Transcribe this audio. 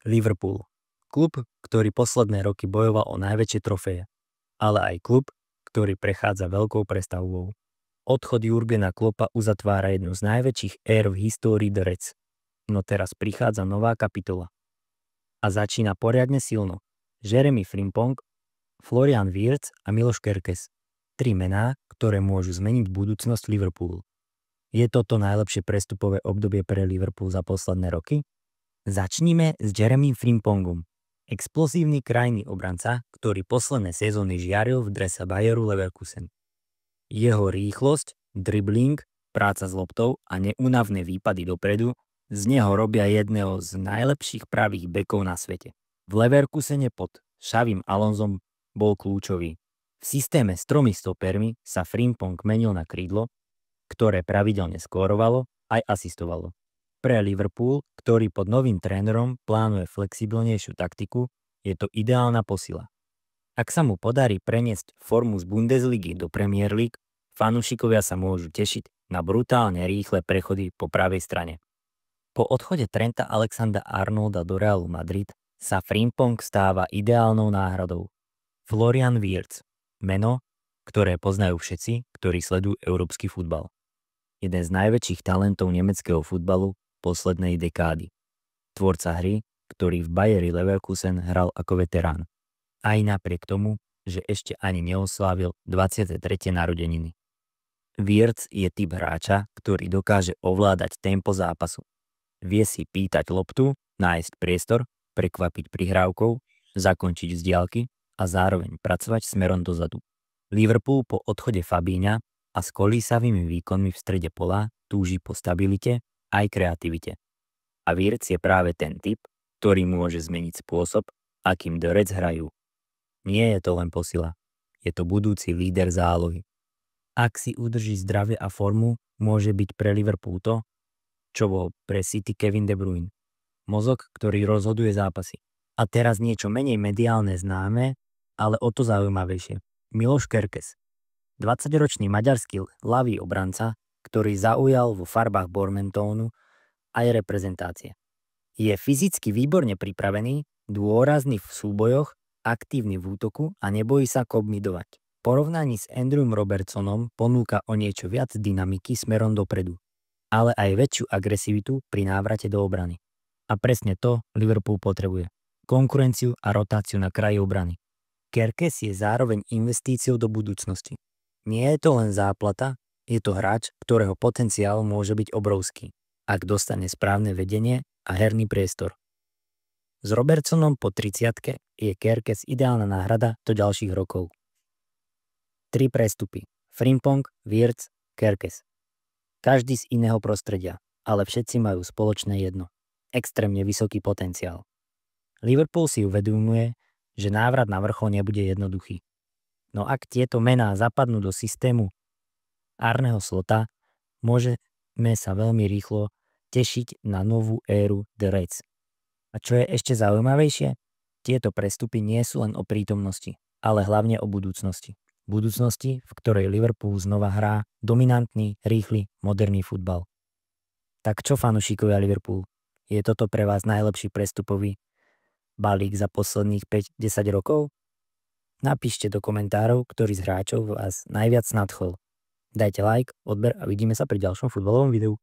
Liverpool. Klub, ktorý posledné roky bojoval o najväčšie trofeje, ale aj klub, ktorý prechádza veľkou prestavbou. Odchod Jurgena Kloppa uzatvára jednu z najväčších ér v histórii The Reds. No teraz prichádza nová kapitola. A začína poriadne silno. Jeremy Frimpong, Florian Wirtz a Miloš Kerkez. 3 mená, ktoré môžu zmeniť budúcnosť Liverpoolu. Je toto najlepšie prestupové obdobie pre Liverpool za posledné roky? Začnime s Jeremy Frimpongom. Explozívny krajný obranca, ktorý posledné sezóny žiaril v drese Bayeru Leverkusen. Jeho rýchlosť, dribbling, práca s loptou a neúnavné výpady dopredu z neho robia jedného z najlepších pravých bekov na svete. V Leverkusene pod Xavim Alonsom bol kľúčový. V systéme s 3 stopermi sa Frimpong menil na krídlo, ktoré pravidelne skórovalo aj asistovalo. Pre Liverpool, ktorý pod novým trénerom plánuje flexibilnejšiu taktiku, je to ideálna posila. Ak sa mu podarí preniesť formu z Bundesligy do Premier League, fanúšikovia sa môžu tešiť na brutálne rýchle prechody po pravej strane. Po odchode Trenta Alexandera-Arnolda do Realu Madrid sa Frimpong stáva ideálnou náhradou. Florian Wirtz, meno, ktoré poznajú všetci, ktorí sledujú európsky futbal. Jeden z najväčších talentov nemeckého futbalu poslednej dekády. Tvorca hry, ktorý v Bayeri Leverkusen hral ako veterán. Aj napriek tomu, že ešte ani neoslávil 23. narodeniny. Wirtz je typ hráča, ktorý dokáže ovládať tempo zápasu. Vie si pýtať loptu, nájsť priestor, prekvapiť prihrávkou, zakončiť z diaľky a zároveň pracovať smerom dozadu. Liverpool po odchode Fabíňa a s kolísavými výkonmi v strede pola túži po stabilite aj kreativite. A Wirtz je práve ten typ, ktorý môže zmeniť spôsob, akým The Reds hrajú. Nie je to len posila, je to budúci líder zálohy. Ak si udrží zdravie a formu, môže byť pre Liverpool to, čo bol pre City Kevin De Bruyne. Mozog, ktorý rozhoduje zápasy. A teraz niečo menej mediálne známe, ale o to zaujímavejšie. Miloš Kerkez. 20-ročný maďarský ľavý obranca, ktorý zaujal vo farbách Bournemouthu aj reprezentácie. Je fyzicky výborne pripravený, dôrazný v súbojoch, aktívny v útoku a nebojí sa kombidovať. V porovnaní s Andrewom Robertsonom ponúka o niečo viac dynamiky smerom dopredu, ale aj väčšiu agresivitu pri návrate do obrany. A presne to Liverpool potrebuje. Konkurenciu a rotáciu na kraji obrany. Kerkez je zároveň investíciou do budúcnosti. Nie je to len záplata, je to hráč, ktorého potenciál môže byť obrovský, ak dostane správne vedenie a herný priestor. S Robertsonom po 30-ke je Kerkez ideálna náhrada do ďalších rokov. 3 prestupy. Frimpong, Wirtz, Kerkez. Každý z iného prostredia, ale všetci majú spoločné jedno. Extrémne vysoký potenciál. Liverpool si uvedomuje, že návrat na vrchol nebude jednoduchý. No ak tieto mená zapadnú do systému Arneho Slota, môžeme sa veľmi rýchlo tešiť na novú éru The Reds. A čo je ešte zaujímavejšie? Tieto prestupy nie sú len o prítomnosti, ale hlavne o budúcnosti. Budúcnosti, v ktorej Liverpool znova hrá dominantný, rýchly, moderný futbal. Tak čo, fanúšikovia Liverpool? Je toto pre vás najlepší prestupový balík za posledných 5-10 rokov? Napíšte do komentárov, ktorý z hráčov vás najviac nadchol. Dajte like, odber a vidíme sa pri ďalšom futbalovom videu.